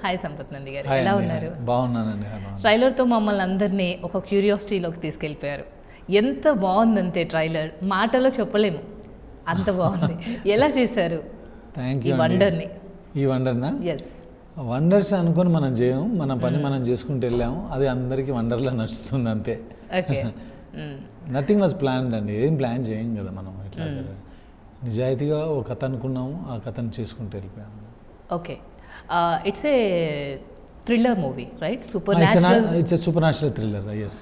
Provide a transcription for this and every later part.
Hi Sampath Nandi గారు, hi ఎలా అండి, ఉన్నారు? బాగున్నానండి. ట్రైలర్తో మమ్మల్ని అందరినీ ఒక క్యూరియాసిటీలోకి తీసుకెళ్ళిపోయారు. ఎంత బాగుందంటే ట్రైలర్ మాటలో చెప్పలేము, అంత బాగుంది. ఎలా చేశారు థ్యాంక్ ఈ యూ. వండర్ని? ఈ వండర్నా? ఎస్. వండర్స్ అనుకొని మనం చేయం, మన పని మనం చేసుకుంటూ వెళ్ళాము. అది అందరికీ వండర్లా నడుస్తుంది అంతే. ఓకే. నథింగ్ వాజ్ ప్లాన్డ్ అండి, ఏం ప్లాన్ చేయం కదా మనం. ఇట్లా సరే నిజాయితీగా ఒక కథ అనుకున్నాము, ఆ కథను చేసుకుంటూ వెళ్ళిపోయాము. Okay. It's a thriller movie, right? Supernatural. It's a supernatural thriller. Yes.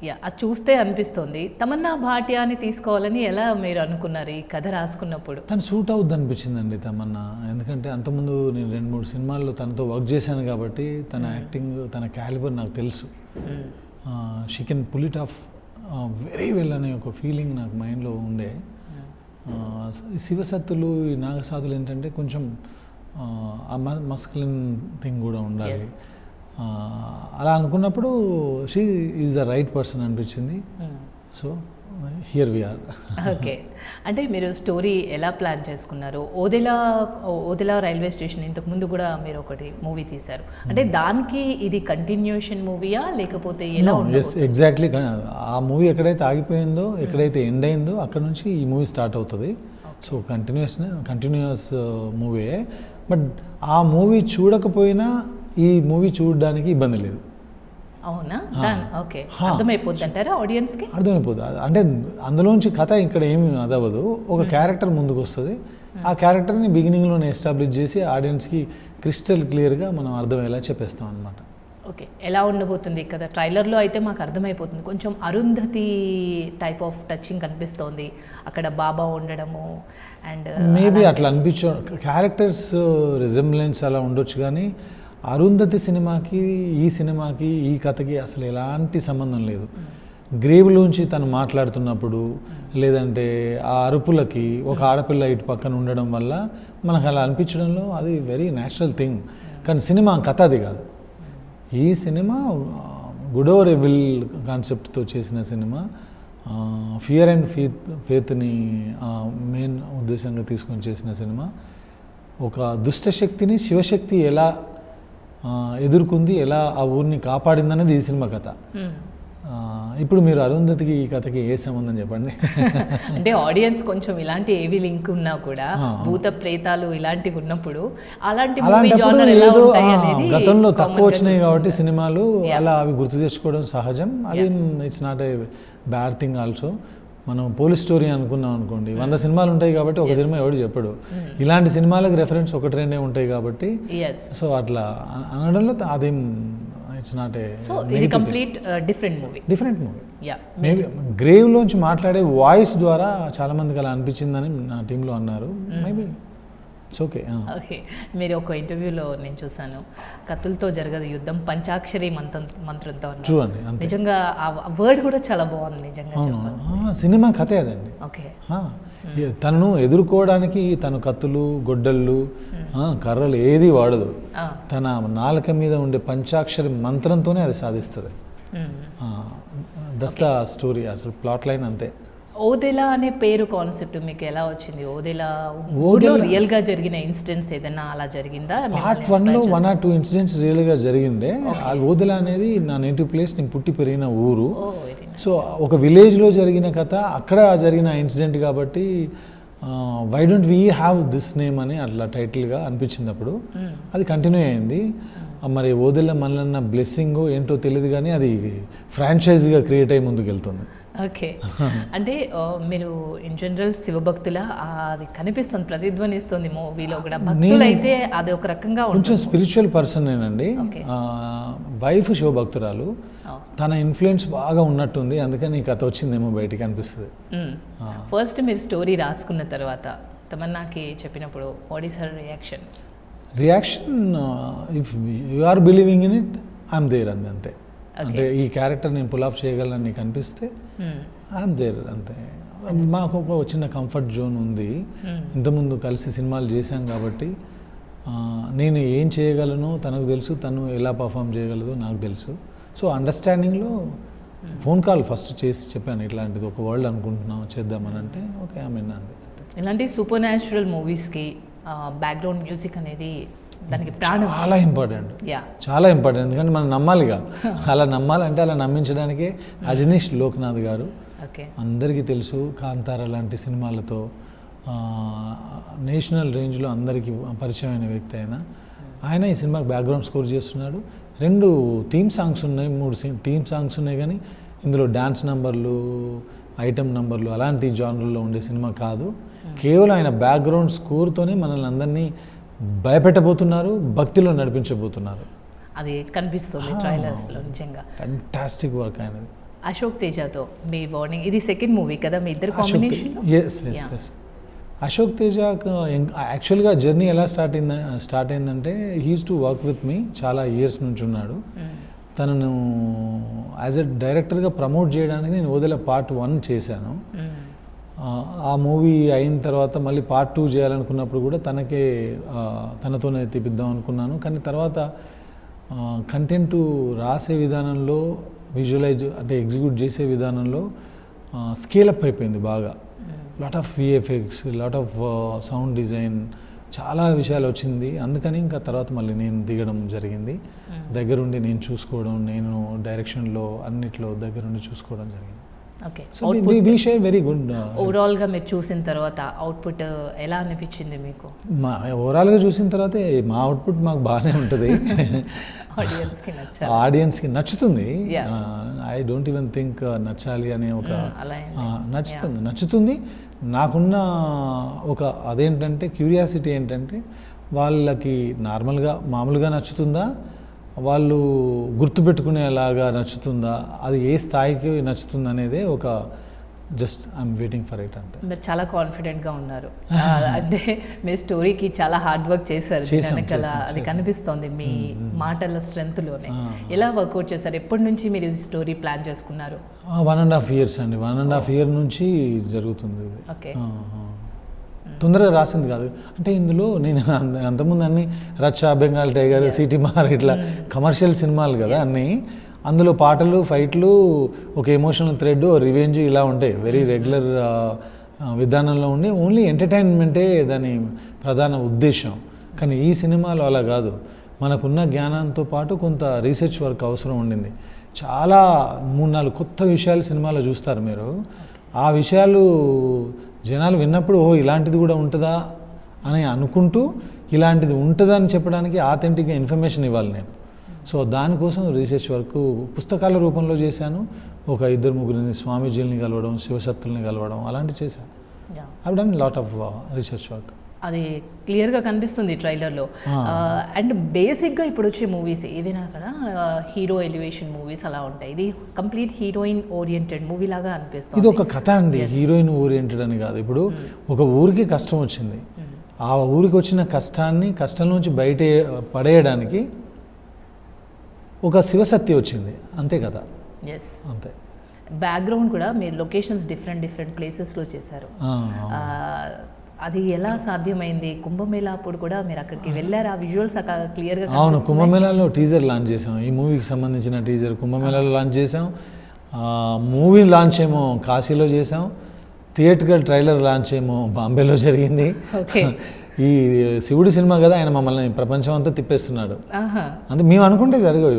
Yeah, అది చూస్తే అనిపిస్తుంది. తమన్నా భాటియాని తీసుకోవాలని ఎలా మీరు అనుకున్నారు ఈ కథ రాసుకున్నప్పుడు? తను సూట్ అవుద్ది అనిపించిందండి తమన్నా. ఎందుకంటే అంతకుముందు నేను 2-3 సినిమాల్లో తనతో వర్క్ చేశాను కాబట్టి తన యాక్టింగ్, తన క్యాలిబర్ నాకు తెలుసు. She can pull it off very well అనే ఒక ఫీలింగ్ నాకు మైండ్లో ఉండే. శివసత్తులు, ఈ నాగసాధులు ఏంటంటే కొంచెం ఆ మస్కులిన్ థింగ్ కూడా ఉండాలి. అలా అనుకున్నప్పుడు she is the right person అనిపించింది. So here we are. Okay. అంటే మీరు స్టోరీ ఎలా ప్లాన్ చేసుకున్నారు? ఓదెలా రైల్వే స్టేషన్ ఇంతకు ముందు కూడా మీరు ఒకటి మూవీ తీశారు, అంటే దానికి ఇది కంటిన్యూషన్ మూవీయా లేకపోతే ఎలా? Yes, exactly. ఆ మూవీ ఎక్కడైతే ఆగిపోయిందో, ఎక్కడైతే ఎండ్ అయిందో అక్కడ నుంచి ఈ మూవీ స్టార్ట్ అవుతుంది. So continuous movie. బట్ ఆ మూవీ చూడకపోయినా ఈ మూవీ చూడడానికి ఇబ్బంది లేదు. అవునా? ఓకే. అర్థమైపోద్ది అంటారా ఆడియన్స్కి? అర్థమైపోద్ది. అంటే అందులోంచి కథ ఇక్కడ ఏమి అదవ్వదు. ఒక క్యారెక్టర్ ముందుకు వస్తుంది, ఆ క్యారెక్టర్ని బిగినింగ్లోనే ఎస్టాబ్లిష్ చేసి ఆడియన్స్కి క్రిస్టల్ క్లియర్గా మనం అర్థమయ్యేలా చెప్పేస్తాం అనమాట. ఓకే. ఎలా ఉండబోతుంది కదా? ట్రైలర్లో అయితే మాకు అర్థమైపోతుంది, కొంచెం అరుంధతి టైప్ ఆఫ్ టచింగ్ కనిపిస్తోంది అక్కడ, బాబా ఉండడము. అండ్ మేబీ అట్లా అనిపించ, క్యారెక్టర్స్ రిజెంబ్లెన్స్ అలా ఉండొచ్చు, కానీ అరుంధతి సినిమాకి ఈ సినిమాకి ఈ కథకి అసలు ఎలాంటి సంబంధం లేదు. గ్రేవ్లోంచి తను మాట్లాడుతున్నప్పుడు, లేదంటే ఆ అరుపులకి ఒక ఆడపిల్ల ఇటు పక్కన ఉండడం వల్ల మనకు అలా అనిపించడంలో అది వెరీ న్యాచురల్ థింగ్. కానీ సినిమా కథ అది కాదు. ఈ సినిమా గుడ్ ఓవర్ ఎవిల్ కాన్సెప్ట్తో చేసిన సినిమా. ఫియర్ అండ్ ఫేత్ని మెయిన్ ఉద్దేశంగా తీసుకొని చేసిన సినిమా. ఒక దుష్టశక్తిని శివశక్తి ఎలా ఎదుర్కొంది, ఎలా ఆ ఊరిని కాపాడిందనేది ఈ సినిమా కథ. ఇప్పుడు మీరు అరుంధతికి ఈ కథకి ఏ సంబంధం చెప్పండి? అంటే ఆడియన్స్ కొంచెం ఇలాంటి ఏవి లింక్ ఉన్నా కూడా, భూత ప్రేతాలు ఇలాంటివి ఉన్నప్పుడు గతంలో తక్కువ వచ్చినాయి కాబట్టి సినిమాలు అలా అవి గుర్తు తెచ్చుకోవడం సహజం. అది it's not A bad thing also. మనం పోలీస్ స్టోరీ అనుకున్నాం అనుకోండి, 100 సినిమాలు ఉంటాయి కాబట్టి ఒక సినిమా ఎవడు చెప్పడు. ఇలాంటి సినిమాలకు రెఫరెన్స్ 1-2 ఉంటాయి కాబట్టి, సో అట్లా అనడంలో అదేం it's not a complete different movie. Maybe గ్రేవ్లోంచి మాట్లాడే వాయిస్ ద్వారా చాలా మందికి అలా అనిపించిందని నా టీంలో అన్నారు. Maybe it's okay. ఓకే. మీరు ఒక ఇంటర్వ్యూలో నేను చూసాను, కత్తులతో జరగదు యుద్ధం, పంచాక్షరి మంత్రంతో. చూడండి, నిజంగా ఆ వర్డ్ కూడా చాలా బాగుంది నిజంగా. సినిమా కథే అదండి. ఓకే. తనను ఎదుర్కోవడానికి తను కత్తులు, గొడ్డళ్ళు, కర్రలు ఏది వాడదు. తన నాలుక మీద ఉండే పంచాక్షరి మంత్రంతోనే అది సాధిస్తుంది. దట్స్ ద స్టోరీ, అసలు ప్లాట్ లైన్ అంతే. ఓదెలా అనే పేరు కాన్సెప్ట్ మీకు ఎలా వచ్చింది? ఓదెలా రియల్ గా జరిగిన ఇన్సిడెంట్స్ ఏదైనా అలా జరిగిందా? పార్ట్ 1లో 1 or 2 ఇన్సిడెంట్స్ రియల్ గా జరిగిండే. ఓదెలా అనేది నా నేటివ్ ప్లేస్, నేను పుట్టి పెరిగిన ఊరు. సో ఒక విలేజ్లో జరిగిన కథ, అక్కడ జరిగిన ఇన్సిడెంట్ కాబట్టి why don't we have this name అని అట్లా టైటిల్గా అనిపించింది. అప్పుడు అది కంటిన్యూ అయింది. మరి ఓదెలా మల్లన్న బ్లెస్సింగ్ ఏంటో తెలియదు, కానీ అది ఫ్రాంచైజీగా క్రియేట్ అయ్యి ముందుకు వెళ్తుంది. ఓకే. అంటే మీరు ఇన్ జనరల్ శివభక్తుల అది కనిపిస్తుంది, ప్రతిధ్వనిస్తుంది మూవీలో కూడా. భక్తులు అయితే అది ఒక రకంగా కొంచెం స్పిరిచువల్ పర్సన్ నేనండి. వైఫ్ శివభక్తురాలు, తన ఇన్ఫ్లుయెన్స్ బాగా ఉన్నట్టుంది, అందుకని ఈ కథ వచ్చిందేమో బయటికి అనిపిస్తుంది. ఫస్ట్ మీరు స్టోరీ రాసుకున్న తర్వాత తమన్నాకి చెప్పినప్పుడు what is her reaction? If you are believing in it, I'm there అంతే. అంటే ఈ క్యారెక్టర్ నేను పుల్ ఆఫ్ చేయగలను నీకు అనిపిస్తే ఐఎమ్ దేర్ అంతే. మాకు ఒక చిన్న కంఫర్ట్ జోన్ ఉంది. ఇంతకుముందు కలిసి సినిమాలు చేశాం కాబట్టి నేను ఏం చేయగలను తనకు తెలుసు, తను ఎలా పర్ఫామ్ చేయగలదో నాకు తెలుసు. సో అండర్స్టాండింగ్లో ఫోన్ కాల్ ఫస్ట్ చేసి చెప్పాను, ఇట్లాంటిది ఒక వరల్డ్ అనుకుంటున్నాం చేద్దామని. అంటే ఓకే, ఆమె అంతే. ఇలాంటి సూపర్ న్యాచురల్ మూవీస్కి బ్యాక్గ్రౌండ్ మ్యూజిక్ అనేది దానికి ప్రాణం. చాలా ఇంపార్టెంట్, యా, చాలా ఇంపార్టెంట్. ఎందుకంటే మనం నమ్మాలిగా, అలా నమ్మాలంటే అలా నమ్మించడానికే అజనీష్ లోక్నాథ్ గారు ఓకే, అందరికీ తెలుసు. కాంతార లాంటి సినిమాలతో నేషనల్ రేంజ్లో అందరికీ పరిచయమైన వ్యక్తి ఆయన ఈ సినిమాకి బ్యాక్గ్రౌండ్ స్కోర్ చేస్తున్నాడు. 2 థీమ్ సాంగ్స్ ఉన్నాయి, 3 థీమ్ సాంగ్స్ ఉన్నాయి. కానీ ఇందులో డ్యాన్స్ నంబర్లు, ఐటమ్ నంబర్లు అలాంటి జానర్లో ఉండే సినిమా కాదు. కేవలం ఆయన బ్యాక్గ్రౌండ్ స్కోర్తోనే మనల్ని అందరినీ భయపెట్టబోతున్నారు, భక్తిలో నడిపించబోతున్నారు. అది కనిపిస్తుంది ట్రైలర్స్లో. నిజంగా ఫ్యాంటాస్టిక్ వర్క్ ఆయనది. అశోక్ తేజతో మీ వార్నింగ్, ఇది సెకండ్ మూవీ కదా మీ ఇద్దరు కాంబినేషన్? ఎస్. అశోక్ తేజ యాక్చువల్గా జర్నీ ఎలా స్టార్ట్ అయిందంటే, he's to work with me చాలా ఇయర్స్ నుంచి ఉన్నాడు. తనను యాజ్ ఎ డైరెక్టర్గా ప్రమోట్ చేయడానికి నేను ఓదెల పార్ట్ 1 చేశాను. ఆ మూవీ అయిన తర్వాత మళ్ళీ పార్ట్ 2 చేయాలనుకున్నప్పుడు కూడా తనతోనే తీపిద్దాం అనుకున్నాను. కానీ తర్వాత కంటెంట్ రాసే విధానంలో, విజువలైజ్ అంటే ఎగ్జిక్యూట్ చేసే విధానంలో స్కేలప్ అయిపోయింది బాగా. Lot of VFX, lot of sound design, చాలా విషయాలు వచ్చింది. అందుకని ఇంకా తర్వాత మళ్ళీ నేను దిగడం జరిగింది. దగ్గరుండి నేను చూసుకోవడం, నేను డైరెక్షన్లో అన్నిట్లో దగ్గరుండి చూసుకోవడం జరిగింది. Okay, so we share very good. ఓవరాల్గా మీరు చూసిన తర్వాత అవుట్పుట్ ఎలా అనిపించింది మీకు? ఓవరాల్గా చూసిన తర్వాత మా అవుట్పుట్ మాకు బాగానే ఉంటుంది. ఆడియన్స్కి నచ్చుతుంది. ఐ డోంట్ ఈవెన్ థింక్ నచ్చాలి అనే ఒక నచ్చుతుంది. నాకున్న ఒక అదేంటంటే క్యూరియాసిటీ ఏంటంటే, వాళ్ళకి మామూలుగా నచ్చుతుందా, వాళ్ళు గుర్తుపెట్టుకునేలాగా నచ్చుతుందా, అది ఏ స్థాయికి నచ్చుతుంది అనేదే ఒక just I'm waiting for it అంతే. మీరు చాలా కాన్ఫిడెంట్గా ఉన్నారు. అంటే మీ స్టోరీకి చాలా హార్డ్ వర్క్ చేశారు. అది కనిపిస్తోంది మీ మాటల స్ట్రెంగ్త్లోనే. ఎలా వర్కౌట్ చేశారు? ఎప్పటి నుంచి మీరు స్టోరీ ప్లాన్ చేసుకున్నారు? 1.5 years అండి. 1.5 year నుంచి జరుగుతుంది. ఓకే, తొందరగా రాసింది కాదు. అంటే ఇందులో నేను అంతకుముందు అన్ని రచ్చ, బెంగాల్ టైగర్, సిటీ మార్ ఇట్లా కమర్షియల్ సినిమాలు కదా అన్నీ. అందులో పాటలు, ఫైట్లు, ఒక ఎమోషనల్ థ్రెడ్, రివెంజ్ ఇలా ఉంటాయి. వెరీ రెగ్యులర్ విధానంలో ఉండి ఓన్లీ ఎంటర్టైన్మెంటే దాని ప్రధాన ఉద్దేశం. కానీ ఈ సినిమాలో అలా కాదు. మనకున్న జ్ఞానంతో పాటు కొంత రీసెర్చ్ వర్క్ అవసరం ఉండింది. చాలా 3-4 కొత్త విషయాలు సినిమాలో చూస్తారు మీరు. ఆ విషయాలు జనాలు విన్నప్పుడు ఇలాంటిది కూడా ఉంటుందా అని అనుకుంటూ, ఇలాంటిది ఉంటుందా అని చెప్పడానికి ఆథెంటిక్గా ఇన్ఫర్మేషన్ ఇవ్వాలి నేను. సో దానికోసం రీసెర్చ్ వర్క్ పుస్తకాల రూపంలో చేశాను. ఒక 2-3 స్వామీజీలని కలవడం, శివశక్తుల్ని కలవడం అలాంటివి చేశాను. I done lot of research work. అది క్లియర్గా కనిపిస్తుంది ట్రైలర్లో. అండ్ బేసిక్గా ఇప్పుడు వచ్చే మూవీస్ ఏదైనా కదా హీరో ఎలివేషన్ మూవీస్ అలా ఉంటాయి. ఇది కంప్లీట్ హీరోయిన్ ఓరియంటెడ్ మూవీ లాగా అనిపిస్తుంది. ఇది ఒక కథ అండి, హీరోయిన్ ఓరియంటెడ్ అని కాదు. ఇప్పుడు ఒక ఊరికి కష్టం వచ్చింది, ఆ ఊరికి వచ్చిన కష్టం నుంచి బయట పడేయడానికి ఒక శివశక్తి వచ్చింది, అంతే కదా. ఎస్, అంతే. బ్యాక్గ్రౌండ్ కూడా మీరు లొకేషన్స్ డిఫరెంట్ ప్లేసెస్లో చేశారు. అది ఎలా సాధ్యమైంది? కుంభమేళా అప్పుడు కూడా మీరు అక్కడికి వెళ్ళారు, ఆ విజువల్స్ క్లియర్గా? అవును, కుంభమేళాలో టీజర్ లాంచ్ చేసాం. ఈ మూవీకి సంబంధించిన టీజర్ కుంభమేళాలో లాంచ్ చేసాం. మూవీ లాంచ్ ఏమో కాశీలో చేసాం. థియేట్రికల్ ట్రైలర్ లాంచ్ ఏమో బాంబేలో జరిగింది. ఓకే, ఈ శివుడి సినిమా కదా, ఆయన మమ్మల్ని ప్రపంచం అంతా తిప్పేస్తున్నాడు. అంటే మేము అనుకుంటే జరగవు.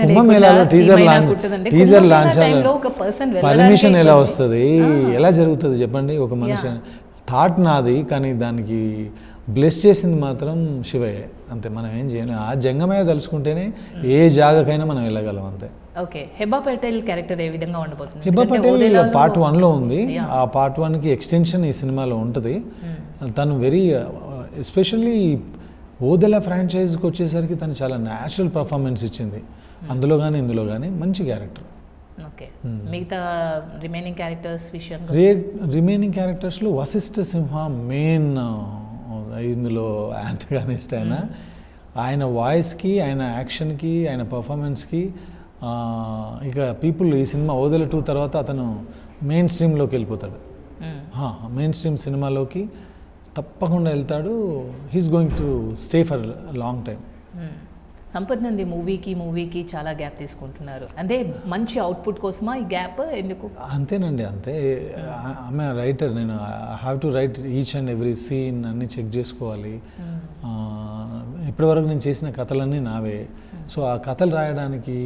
కుంభమేళాలో టీజర్ లాంచ్ పర్మిషన్ ఎలా వస్తుంది, ఎలా జరుగుతుంది చెప్పండి? ఒక మనిషి థాట్ నాది, కానీ దానికి బ్లెస్ చేసింది మాత్రం శివయ్య. అంతే, మనం ఏం చేయలేం. ఆ జంగమయ్య తలుచుకుంటేనే ఏ జాగకైనా మనం వెళ్ళగలం, అంతే. ఓకే, హెబా పటేల్ క్యారెక్టర్ ఏ విధంగా ఉండబోతుంది? హెబా పటేల్ పార్ట్ 1లో ఉంది. ఆ పార్ట్ 1కి ఎక్స్టెన్షన్ ఈ సినిమాలో ఉంటుంది. తను వెరీ ఎస్పెషల్లీ ఓదెల ఫ్రాంచైజ్కి వచ్చేసరికి తను చాలా న్యాచురల్ పర్ఫార్మెన్స్ ఇచ్చింది. అందులో కానీ ఇందులో కానీ మంచి క్యారెక్టర్. ఓకే, మిగతా రిమైనింగ్ క్యారెక్టర్స్ విషయంలో? రిమైనింగ్ క్యారెక్టర్స్లో వశిష్ఠ సింహ మెయిన్ ఇందులో యాంటగానిస్ట్. ఆయన వాయిస్కి, ఆయన యాక్షన్కి, ఆయన పర్ఫార్మెన్స్కి ఇక పీపుల్ ఈ సినిమా ఓదెల 2 తర్వాత అతను మెయిన్ స్ట్రీమ్లోకి వెళ్ళిపోతాడు. మెయిన్ స్ట్రీమ్ సినిమాలోకి తప్పకుండా వెళ్తాడు. He's going to stay for long time. Sampath Nandi మూవీకి చాలా గ్యాప్ తీసుకుంటున్నారు. అంటే మంచి అవుట్పుట్ కోసమా ఈ గ్యాప్? ఎందుకు? అంతేనండి, అంతే. ఆమె రైటర్, నేను I have to write each and every scene అన్నీ చెక్ చేసుకోవాలి. ఇప్పటివరకు నేను చేసిన కథలన్నీ నావే. సో ఆ కథలు రాయడానికి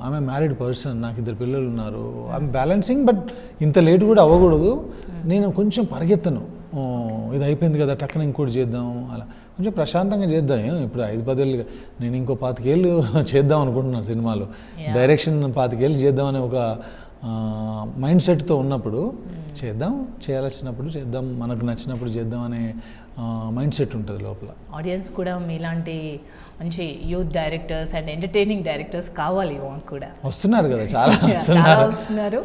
ఆమె మ్యారీడ్ పర్సన్, నాకు 2 పిల్లలు ఉన్నారు, ఐఎమ్ బ్యాలెన్సింగ్. బట్ ఇంత లేట్ కూడా అవ్వకూడదు, నేను కొంచెం పరిగెత్తను, ఇది అయిపోయింది కదా టక్కన ఇంకోటి చేద్దాం, అలా కొంచెం ప్రశాంతంగా చేద్దాం. ఇప్పుడు 5-10 ఏళ్ళు, నేను ఇంకో 25 ఏళ్ళు చేద్దాం అనుకుంటున్నాను సినిమాలు, డైరెక్షన్ 25 ఏళ్ళు చేద్దామనే ఒక మైండ్ సెట్తో ఉన్నప్పుడు చేద్దాం, చేయాల్సినప్పుడు చేద్దాం, మనకు నచ్చినప్పుడు చేద్దాం అనే మైండ్ సెట్ ఉంటుంది లోపల. ఆడియన్స్ కూడా మీలాంటి మంచి youth directors and entertaining directors కావాలి, మాకు కూడా వస్తున్నారు కదా, చాలా వస్తున్నారు.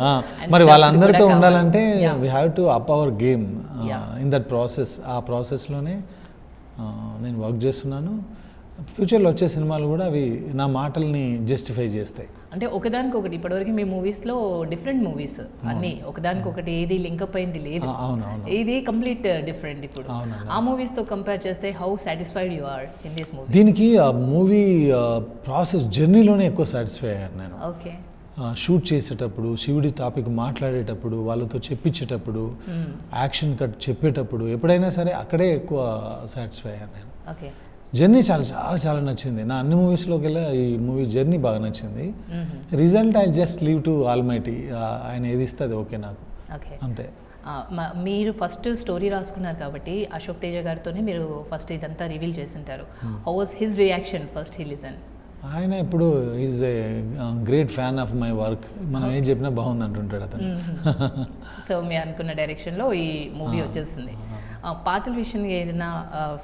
మరి వాళ్ళందరితో ఉండాలంటే we have to up hour game in that process. ఆ ప్రాసెస్లోనే నేను వర్క్ చేస్తున్నాను. ఫ్యూచర్లో వచ్చే సినిమాలు కూడా అవి నా మాటల్ని జస్టిఫై చేస్తాయి. అంటే ఒకదానికొకటి ఇప్పటివరకు మీ మూవీస్లో డిఫరెంట్ మూవీస్ అన్నీ, ఒకదానికొకటి ఏది లింకప్ అయింది లేదు, ఇది కంప్లీట్ డిఫరెంట్. ఇప్పుడు ఆ మూవీస్తో కంపేర్ చేస్తే how satisfied you are in this movie? దీనికి ఆ మూవీ ప్రాసెస్ జర్నీలోనే ఎక్కువ సాటిస్ఫై అయ్యాను నేను. ఓకే. షూట్ చేసేటప్పుడు, శివుడి టాపిక్ మాట్లాడేటప్పుడు, వాళ్ళతో చెప్పించేటప్పుడు, యాక్షన్ కట్ చెప్పేటప్పుడు, ఎప్పుడైనా సరే అక్కడే ఎక్కువ సాటిస్ఫై అయ్యాను నేను. ఓకే. జర్నీ చాలా చాలా చాలా నచ్చింది. నా అన్ని మూవీస్లోకి వెళ్ళి ఈ మూవీ జర్నీ బాగా నచ్చింది. Result I just leave to almighty, ఆయన ఏది ఇస్తే అది ఓకే నాకు, అంతే. మీరు ఫస్ట్ స్టోరీ రాసుకున్నారు కాబట్టి అశోక్ తేజ గారితోనే మీరు ఫస్ట్ ఇదంతా రివీల్ చేసింటారు. How was his reaction first he listen? ఆయన ఇప్పుడు is a great fan of my work. మనం ఏం చెప్పినా బాగుంది అంటుంటాడు అతను. సో మీరు అనుకున్న డైరెక్షన్లో ఈ మూవీ వచ్చేసింది. పాటల విషయంగా ఏదైనా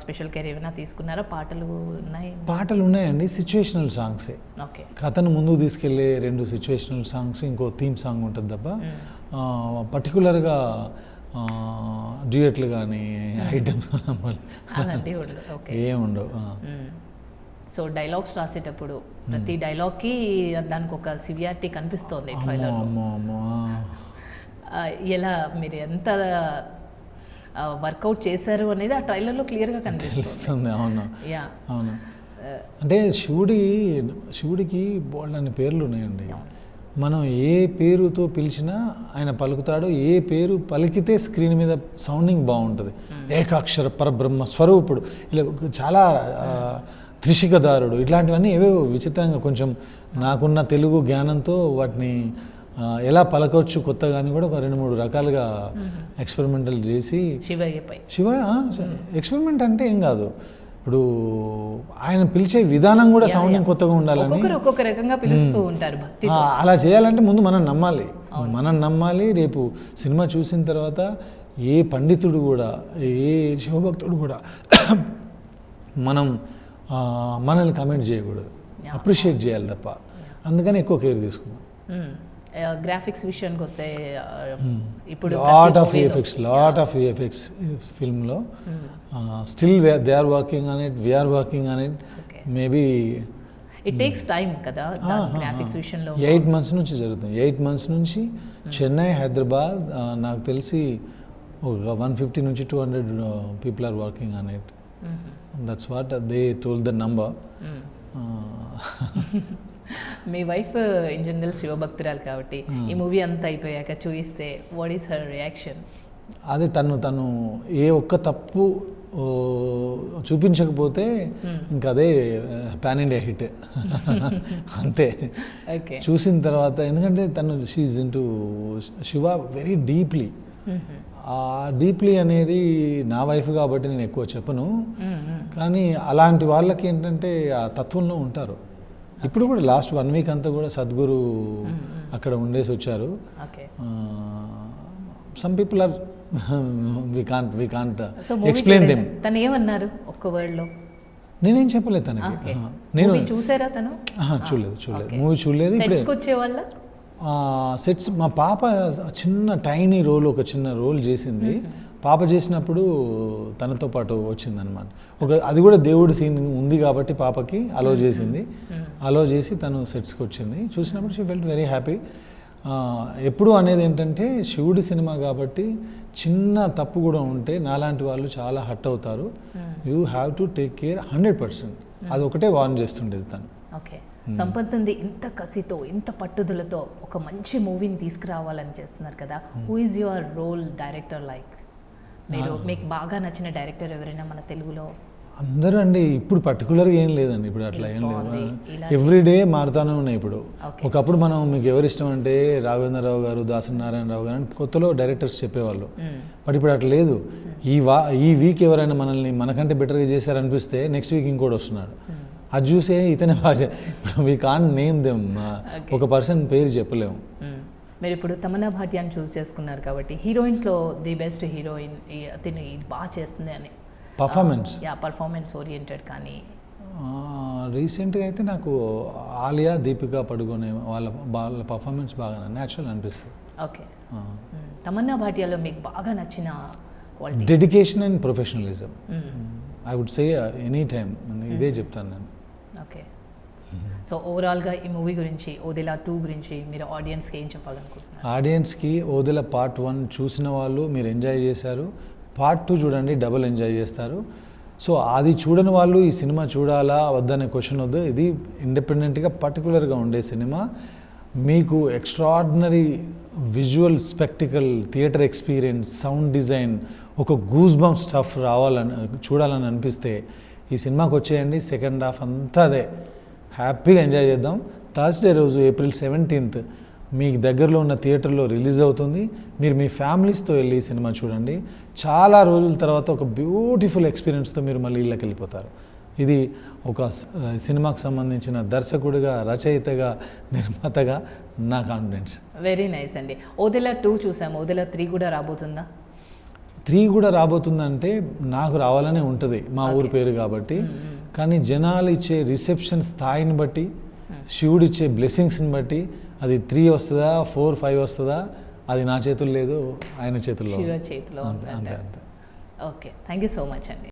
స్పెషల్ కేర్ ఏమైనా తీసుకున్నారా? పాటలు ఉన్నాయండి, సిచ్యువేషనల్ సాంగ్సే. ఓకే. కథను ముందుకు తీసుకెళ్లే 2 సిచ్యువేషనల్ సాంగ్స్, ఇంకో థీమ్ సాంగ్ ఉంటుంది తప్ప పర్టికులర్గా డ్యూయట్లు కానీ ఐటమ్స్ ఏముండవు. సో డైలాగ్స్ రాసేటప్పుడు ప్రతి డైలాగ్కి దానికి ఒక సివియారిటీ కనిపిస్తోంది ట్రైలర్లో. ఎలా మీరు ఎంత వర్కౌట్ చేశారు అనేది ఆ ట్రైలర్లో క్లియర్గా కనిపిస్తుంది. అవును, అవును. అంటే శివుడికి బోల్డన్ని పేర్లు ఉన్నాయండి. మనం ఏ పేరుతో పిలిచినా ఆయన పలుకుతాడు, ఏ పేరు పలికితే స్క్రీన్ మీద సౌండింగ్ బాగుంటుంది. ఏకాక్షర పరబ్రహ్మ స్వరూపుడు, ఇలా చాలా త్రిశిఖదారుడు, ఇట్లాంటివన్నీ ఏవేవో విచిత్రంగా కొంచెం నాకున్న తెలుగు జ్ఞానంతో వాటిని ఎలా పలకొచ్చు కొత్తగా అని కూడా ఒక 2-3 రకాలుగా ఎక్స్పెరిమెంటల్ చేసి శివ ఎక్స్పెరిమెంట్ అంటే ఏం కాదు, ఇప్పుడు ఆయన పిలిచే విధానం కూడా సౌండింగ్ కొత్తగా ఉండాలని ఒక్కొక్క రకంగా పిలుస్తూ ఉంటారు. అలా చేయాలంటే ముందు మనం నమ్మాలి. రేపు సినిమా చూసిన తర్వాత ఏ పండితుడు కూడా, ఏ శివభక్తుడు కూడా మనల్ని కమెంట్ చేయకూడదు, అప్రిషియేట్ చేయాలి తప్ప. అందుకని ఎక్కువ కేర్ తీసుకున్నాం. గ్రాఫిక్స్ విషయానికి వస్తే ఇప్పుడు లాట్ ఆఫ్ విఎఫ్ఎక్స్ ఫిల్మ్లో still they are working on it, we are working on it. Maybe it takes time కదా గ్రాఫిక్స్ విషయంలో. 8 months నుంచి జరుగుతుంది. 8 months నుంచి చెన్నై, హైదరాబాద్, నాకు తెలిసి ఒక 150 నుంచి 200 people are working on it. That's what they told the number. మీ వైఫ్ ఇన్ జనరల్ శివభక్తురాలు కాబట్టి ఈ మూవీ అంతా అయిపోయాక చూయిస్తే వాట్ ఈస్ హర్ రియాక్షన్? అదే తను ఏ ఒక్క తప్పు చూపించకపోతే ఇంకా అదే పాన్ ఇండియా హిట్ అంతే. చూసిన తర్వాత, ఎందుకంటే she is into Shiva very deeply. ఆ డీప్లీ అనేది నా వైఫ్ కాబట్టి నేను ఎక్కువ చెప్పను, కానీ అలాంటి వాళ్ళకి ఏంటంటే ఆ తత్వంలో ఉంటారు. ఇప్పుడు కూడా లాస్ట్ 1 week అంతా కూడా సద్గురు అక్కడ ఉండేసి వచ్చారు. Some people are we can't explain them. తను ఏమన్నారు ఒక్క వర్డ్లో? నేనేం చెప్పలేదు తనకి. నేను చూసారా? తను చూడలేదు, మూవీ చూడలేదు. వచ్చేవాళ్ళ సెట్స్ మా పాప చిన్న టైనీ రోల్, ఒక చిన్న రోల్ చేసింది. పాప చేసినప్పుడు తనతో పాటు వచ్చిందనమాట. అది కూడా దేవుడి సీన్ ఉంది కాబట్టి పాపకి అలో చేసింది. అలో చేసి తను సెట్స్కి వచ్చింది. చూసినప్పుడు షీ ఫెల్ట్ వెరీ హ్యాపీ. ఎప్పుడు అనేది ఏంటంటే శివుడి సినిమా కాబట్టి చిన్న తప్పు కూడా ఉంటే నాలాంటి వాళ్ళు చాలా హర్ట్ అవుతారు. You have to take care 100%. అది ఒకటే వార్న్ చేస్తుండేది తను. ఓకే. సంపత్తుంది ఇంత కసితో, ఇంత పట్టుదలతో ఒక మంచి మూవీని తీసుకురావాలని చేస్తున్నారు కదా. Who is your role director? Like మీకు బాగా నచ్చిన డైరెక్టర్ ఎవరైనా మన తెలుగులో? అందరూ అండి ఇప్పుడు పర్టికులర్గా ఏం లేదండి, ఇప్పుడు అట్లా ఏం బాగుంది, లేదు. ఇలా ఎవ్రీడే మారుతూనే ఉన్నాయి ఇప్పుడు. Okay. ఒకప్పుడు మనం మీకు ఎవరు ఇష్టం అంటే రాఘవేంద్రరావు గారు, దాసరి నారాయణరావు గారు అని కొత్తలో డైరెక్టర్స్ చెప్పేవాళ్ళు. బట్ ఇప్పుడు అట్లా లేదు. ఈ వీక్ ఎవరైనా మనల్ని మనకంటే బెటర్గా చేశారనిపిస్తే నెక్స్ట్ వీక్ ఇంకోటి వస్తున్నాడు. అది చూసే ఇతనే బాగా ఇప్పుడు వీ కాంట్ నేమ్ దెమ్, ఒక పర్సన్ పేరు చెప్పలేము. మీరు ఇప్పుడు తమన్నా భాటియాని చూస్ చేసుకున్నారు కాబట్టి హీరోయిన్స్లో ది బెస్ట్ హీరోయిన్ తిని ఇది బాగా చేస్తుంది అని పర్ఫార్మెన్స్ పర్ఫార్మెన్స్ ఓరియంటెడ్ కానీ రీసెంట్గా అయితే నాకు ఆలియా, దీపికా పడుకోనే వాళ్ళ పర్ఫార్మెన్స్ బాగా న్యాచురల్ అనిపిస్తుంది. ఓకే. తమన్నా భాటియాలో మీకు బాగా నచ్చిన quality? Dedication and professionalism. I would say any time ఇదే చెప్తాను నేను. ఓకే. సో ఓవరాల్గా ఈ మూవీ గురించి, ఓదెలా 2 గురించి మీరు ఆడియన్స్కి ఏం చెప్పాలనుకుంటున్నారు? ఆడియన్స్కి ఓదెల పార్ట్ 1 చూసిన వాళ్ళు మీరు ఎంజాయ్ చేశారు, పార్ట్ 2 చూడండి, డబుల్ ఎంజాయ్ చేస్తారు. సో అది చూడని వాళ్ళు ఈ సినిమా చూడాలా వద్దనే క్వశ్చన్ వద్దు. ఇది ఇండిపెండెంట్గా పర్టికులర్గా ఉండే సినిమా. మీకు extraordinary visual spectacle, theatre experience, sound design, ఒక గూస్ బంప్ స్టఫ్ చూడాలని అనిపిస్తే ఈ సినిమాకి వచ్చేయండి. సెకండ్ హాఫ్ అంతా అదే, హ్యాపీగా ఎంజాయ్ చేద్దాం. థర్స్డే రోజు April 17th మీ దగ్గరలో ఉన్న థియేటర్లో రిలీజ్ అవుతుంది. మీరు మీ ఫ్యామిలీస్తో వెళ్ళి ఈ సినిమా చూడండి. చాలా రోజుల తర్వాత ఒక బ్యూటిఫుల్ ఎక్స్పీరియన్స్తో మీరు మళ్ళీ ఇళ్ళకి వెళ్ళిపోతారు. ఇది ఒక సినిమాకు సంబంధించిన దర్శకుడిగా, రచయితగా, నిర్మాతగా నా కాన్ఫిడెన్స్. వెరీ నైస్ అండి. ఓదెలా 2 చూసాము, ఓదెలా 3 కూడా రాబోతుందా? 3 కూడా రాబోతుందంటే నాకు రావాలనే ఉంటుంది, మా ఊరి పేరు కాబట్టి. కానీ జనాలు ఇచ్చే రిసెప్షన్ స్థాయిని బట్టి, శివుడు ఇచ్చే బ్లెస్సింగ్స్ని బట్టి అది 3 వస్తుందా, 4, 5 వస్తుందా, అది నా చేతుల్లో లేదు, ఆయన చేతుల్లో. శివ చేతిలో అంతే అంతే. Okay. Thank you so much అండి.